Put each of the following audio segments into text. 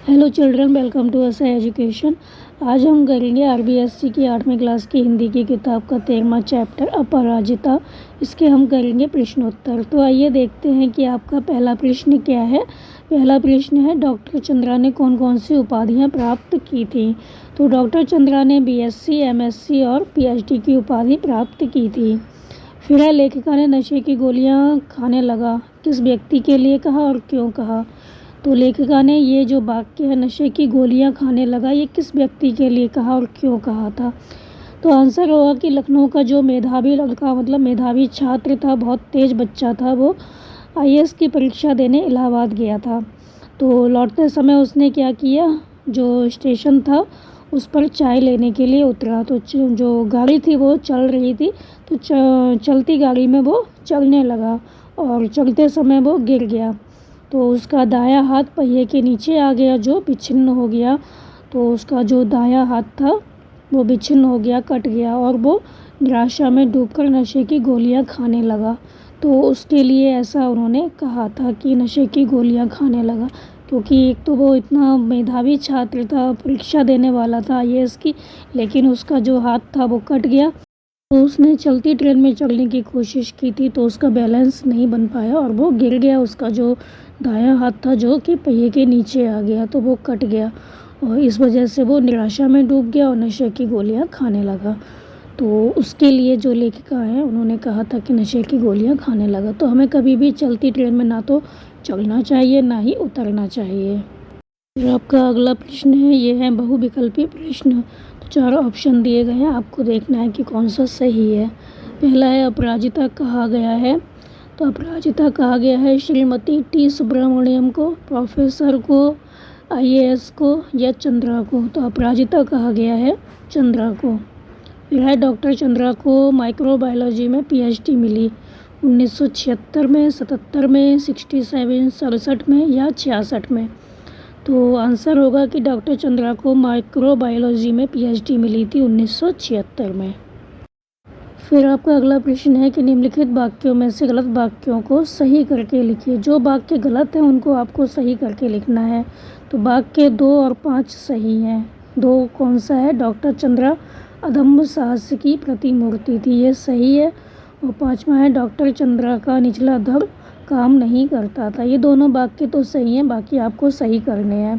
Hello children, welcome to S education. आज हम करेंगे आरबीएससी की 8वीं क्लास की हिंदी की किताब का 13वां चैप्टर अपराजिता। इसके हम करेंगे प्रश्नोत्तर। तो आइए देखते हैं कि आपका पहला प्रश्न क्या है। पहला प्रश्न है, डॉक्टर चंद्रा ने कौन कौन सी उपाधियां प्राप्त की थी। तो डॉक्टर चंद्रा ने बीएससी, एमएससी और पीएचडी की उपाधि प्राप्त की थी। फिर है, लेखिका ने नशे की गोलियां खाने लगा, किस व्यक्ति के लिए कहा और क्यों कहा। तो लेखिका ने ये जो वाक्य है, नशे की गोलियां खाने लगा, ये किस व्यक्ति के लिए कहा और क्यों कहा था। तो आंसर होगा कि लखनऊ का जो मेधावी लड़का मतलब मेधावी छात्र था, बहुत तेज बच्चा था, वो आईएएस की परीक्षा देने इलाहाबाद गया था। तो लौटते समय उसने क्या किया, जो स्टेशन था उस पर चाय लेने के लिए उतरा। तो जो गाड़ी थी वो चल रही थी, तो चलती गाड़ी में वो चलने लगा और चलते समय वो गिर गया। तो उसका दायां हाथ पहिए के नीचे आ गया, जो विच्छिन्न हो गया। तो उसका जो दायां हाथ था वो विच्छिन्न हो गया, कट गया, और वो निराशा में डूबकर नशे की गोलियां खाने लगा। तो उसके लिए ऐसा उन्होंने कहा था कि नशे की गोलियां खाने लगा, क्योंकि एक तो वो इतना मेधावी छात्र था, परीक्षा देने वाला था आईएएस की, लेकिन उसका जो हाथ था वो कट गया। तो उसने चलती ट्रेन में चलने की कोशिश की थी, तो उसका बैलेंस नहीं बन पाया और वो गिर गया। उसका जो दायां हाथ था जो कि पहिए के नीचे आ गया, तो वो कट गया और इस वजह से वो निराशा में डूब गया और नशे की गोलियां खाने लगा। तो उसके लिए जो लेखिका है उन्होंने कहा था कि नशे की गोलियां खाने लगा। तो हमें कभी भी चलती ट्रेन में ना तो चलना चाहिए, ना ही उतरना चाहिए। फिर आपका अगला प्रश्न है, ये है बहुविकल्पी प्रश्न। तो 4 ऑप्शन दिए गए हैं, आपको देखना है कि कौन सा सही है। पहला है, अपराजिता कहा गया है। तो अपराजिता कहा गया है श्रीमती टी सुब्रमण्यम को, प्रोफेसर को, आईएएस को या चंद्रा को। तो अपराजिता कहा गया है चंद्रा को। फिर है, डॉक्टर चंद्रा को माइक्रोबायोलॉजी में पीएचडी मिली 1976 में, 77 में, 67, 67 में या 66 में। तो आंसर होगा कि डॉक्टर चंद्रा को माइक्रोबायोलॉजी में पीएचडी मिली थी 1976 में। फिर आपका अगला प्रश्न है कि निम्नलिखित वाक्यों में से गलत वाक्यों को सही करके लिखिए। जो वाक्य गलत हैं उनको आपको सही करके लिखना है। तो वाक्य 2 और 5 सही हैं। 2 कौन सा है, डॉक्टर चंद्रा अदम्य साहस की प्रतिमूर्ति थी, ये सही है। और 5वां है, डॉक्टर चंद्रा का निचला धड़ काम नहीं करता था। ये दोनों वाक्य तो सही हैं, बाकी आपको सही करने हैं।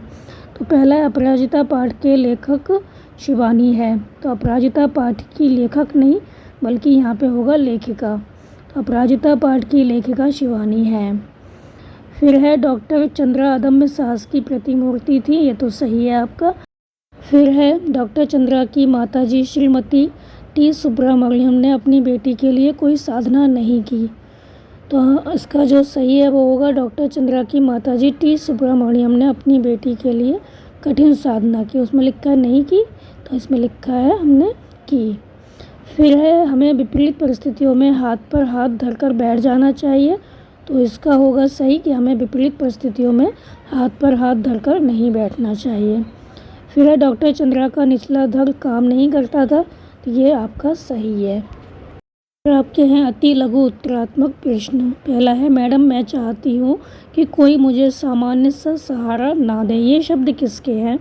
तो पहला है, अपराजिता पाठ के लेखक शिवानी है। तो अपराजिता पाठ की लेखक नहीं, बल्कि यहाँ पे होगा लेखिका। तो अपराजिता पाठ की लेखिका शिवानी है। फिर है, डॉक्टर चंद्रा अदम्य साहस की प्रतिमूर्ति थी, ये तो सही है आपका। फिर है, डॉक्टर चंद्रा की माताजी श्रीमती टी सुब्रमण्यम ने अपनी बेटी के लिए कोई साधना नहीं की। तो इसका जो सही है वो होगा, डॉक्टर चंद्रा की माताजी टी सुब्रमण्यम ने अपनी बेटी के लिए कठिन साधना की। उसमें लिखा है नहीं की, तो इसमें लिखा है हमने की। फिर है, हमें विपरीत परिस्थितियों में हाथ पर हाथ धरकर बैठ जाना चाहिए। तो इसका होगा सही कि हमें विपरीत परिस्थितियों में हाथ पर हाथ धरकर नहीं बैठना चाहिए। फिर है, डॉक्टर चंद्रा का निचला धड़ काम नहीं करता था, तो ये आपका सही है। फिर आपके हैं अति लघु उत्तरात्मक प्रश्न। पहला है, मैडम मैं चाहती हूँ कि कोई मुझे सामान्य सा सहारा ना दे। ये शब्द किसके हैं।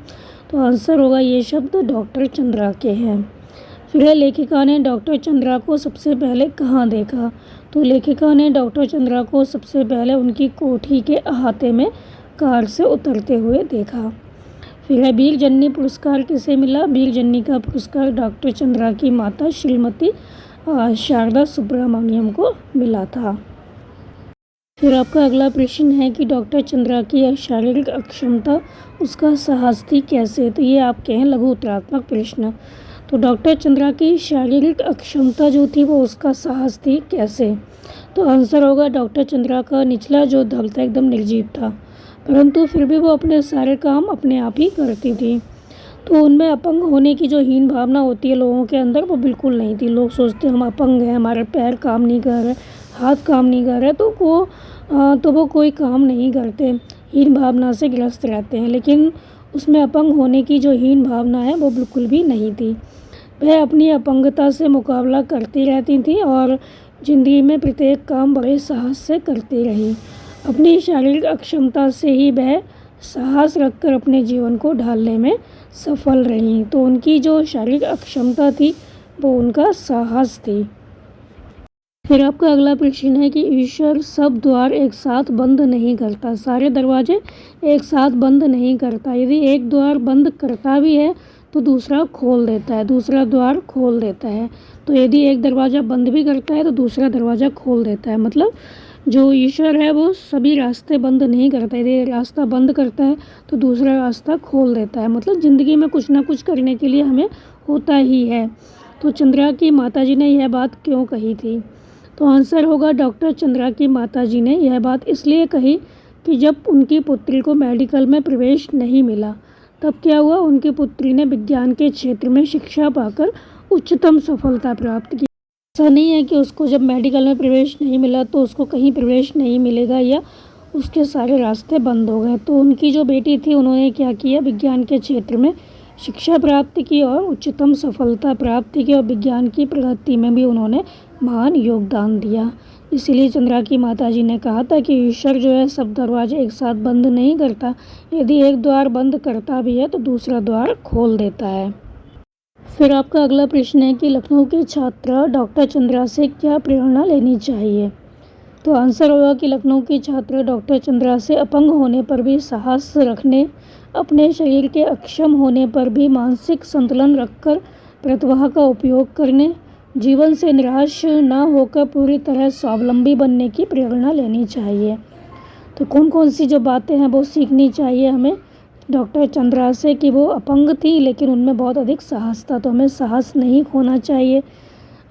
तो आंसर होगा ये शब्द डॉक्टर चंद्रा के हैं। फिर है, लेखिका ने डॉक्टर चंद्रा को सबसे पहले कहाँ देखा। तो लेखिका ने डॉक्टर चंद्रा को सबसे पहले उनकी कोठी के अहाते में कार से उतरते हुए देखा। फिर है, वीरजन्नी पुरस्कार किसे मिला। वीरजन्नी का पुरस्कार डॉक्टर चंद्रा की माता श्रीमती शारदा सुब्रमण्यम को मिला था। फिर आपका अगला प्रश्न है कि डॉक्टर चंद्रा की शारीरिक अक्षमता उसका साहस थी कैसे। तो ये आपके हैं लघु उत्तरात्मक प्रश्न। तो डॉक्टर चंद्रा की शारीरिक अक्षमता जो थी वो उसका साहस थी कैसे। तो आंसर होगा, डॉक्टर चंद्रा का निचला जो धड़ था एकदम निर्जीव था, परंतु फिर भी वो अपने सारे काम अपने आप ही करती थी। तो उनमें अपंग होने की जो हीन भावना होती है लोगों के अंदर, वो बिल्कुल नहीं थी। लोग सोचते हम अपंग हैं, हमारे पैर काम नहीं कर रहे, हाथ काम नहीं कर रहे, तो वो कोई काम नहीं करते, हीन भावना से ग्रस्त रहते हैं। लेकिन उसमें अपंग होने की जो हीन भावना है वो बिल्कुल भी नहीं थी। वह अपनी अपंगता से मुकाबला करती रहती थी और ज़िंदगी में प्रत्येक काम बड़े साहस से करती रही। अपनी शारीरिक अक्षमता से ही वह साहस रखकर अपने जीवन को ढालने में सफल रहीं। तो उनकी जो शारीरिक अक्षमता थी वो उनका साहस थी। फिर आपका अगला प्रश्न है कि ईश्वर सब द्वार एक साथ बंद नहीं करता, सारे दरवाजे एक साथ बंद नहीं करता। यदि एक द्वार बंद करता भी है तो दूसरा खोल देता है, दूसरा द्वार खोल देता है। तो यदि एक दरवाज़ा बंद भी करता है तो दूसरा दरवाज़ा खोल देता है। मतलब जो ईश्वर है वो सभी रास्ते बंद नहीं करता। यदि रास्ता बंद करता है तो दूसरा रास्ता खोल देता है। मतलब ज़िंदगी में कुछ ना कुछ करने के लिए हमें होता ही है। तो चंद्रा की माताजी ने यह बात क्यों कही थी? तो आंसर होगा डॉक्टर चंद्रा की माताजी ने यह बात इसलिए कही कि जब उनकी पुत्री को मेडिकल में प्रवेश नहीं मिला तब क्या हुआ, उनकी पुत्री ने विज्ञान के क्षेत्र में शिक्षा पाकर उच्चतम सफलता प्राप्त की। ऐसा नहीं है कि उसको जब मेडिकल में प्रवेश नहीं मिला तो उसको कहीं प्रवेश नहीं मिलेगा या उसके सारे रास्ते बंद हो गए। तो उनकी जो बेटी थी उन्होंने क्या किया, विज्ञान के क्षेत्र में शिक्षा प्राप्त की और उच्चतम सफलता प्राप्त की और विज्ञान की प्रगति में भी उन्होंने महान योगदान दिया। इसीलिए चंद्रा की माताजी ने कहा था कि ईश्वर जो है सब दरवाजे एक साथ बंद नहीं करता, यदि एक द्वार बंद करता भी है तो दूसरा द्वार खोल देता है। फिर आपका अगला प्रश्न है कि लखनऊ के छात्रा डॉक्टर चंद्रा से क्या प्रेरणा लेनी चाहिए? तो आंसर होगा कि लखनऊ की छात्रा डॉक्टर चंद्रा से अपंग होने पर भी साहस रखने, अपने शरीर के अक्षम होने पर भी मानसिक संतुलन रखकर प्रतिभा का उपयोग करने, जीवन से निराश न होकर पूरी तरह स्वावलंबी बनने की प्रेरणा लेनी चाहिए। तो कौन कौन सी जो बातें हैं वो सीखनी चाहिए हमें डॉक्टर चंद्रा से कि वो अपंग थी लेकिन उनमें बहुत अधिक साहस था। तो हमें साहस नहीं खोना चाहिए।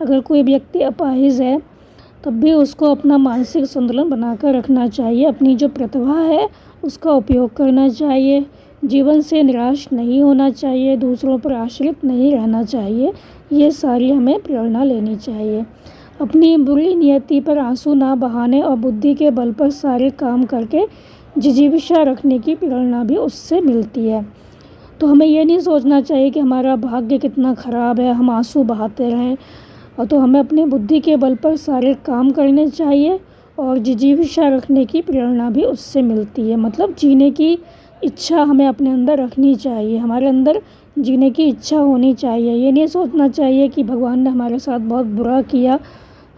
अगर कोई व्यक्ति अपाहिज है तब भी उसको अपना मानसिक संतुलन बनाकर रखना चाहिए, अपनी जो प्रतिभा है उसका उपयोग करना चाहिए, जीवन से निराश नहीं होना चाहिए, दूसरों पर आश्रित नहीं रहना चाहिए। ये सारी हमें प्रेरणा लेनी चाहिए। अपनी बुरी नियति पर आंसू ना बहाने और बुद्धि के बल पर सारे काम करके जिजीविषा रखने की प्रेरणा भी उससे मिलती है। तो हमें ये नहीं सोचना चाहिए कि हमारा भाग्य कितना ख़राब है, हम आंसू बहाते रहें। और तो हमें अपनी बुद्धि के बल पर सारे काम करने चाहिए और जिजीविषा रखने की प्रेरणा भी उससे मिलती है। मतलब जीने की इच्छा हमें अपने अंदर रखनी चाहिए, हमारे अंदर जीने की इच्छा होनी चाहिए। ये नहीं सोचना चाहिए कि भगवान ने हमारे साथ बहुत बुरा किया,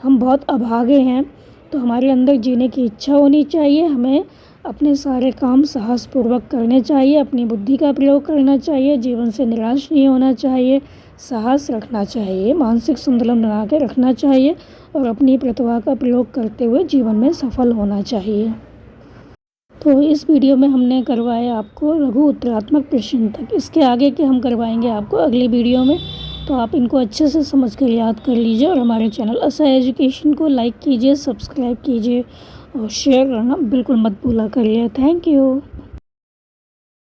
हम बहुत अभागे हैं। तो हमारे अंदर जीने की इच्छा होनी चाहिए, हमें अपने सारे काम साहसपूर्वक करने चाहिए, अपनी बुद्धि का प्रयोग करना चाहिए, जीवन से निराश नहीं होना चाहिए, साहस रखना चाहिए, मानसिक संतुलन बना के रखना चाहिए और अपनी प्रतिभा का प्रयोग करते हुए जीवन में सफल होना चाहिए। तो इस वीडियो में हमने करवाया आपको लघु उत्तरात्मक प्रश्न तक। इसके आगे के हम करवाएंगे आपको अगली वीडियो में। तो आप इनको अच्छे से समझ कर याद कर लीजिए और हमारे चैनल असह एजुकेशन को लाइक कीजिए, सब्सक्राइब कीजिए और शेयर करना बिल्कुल मत भूला करिए। Thank you.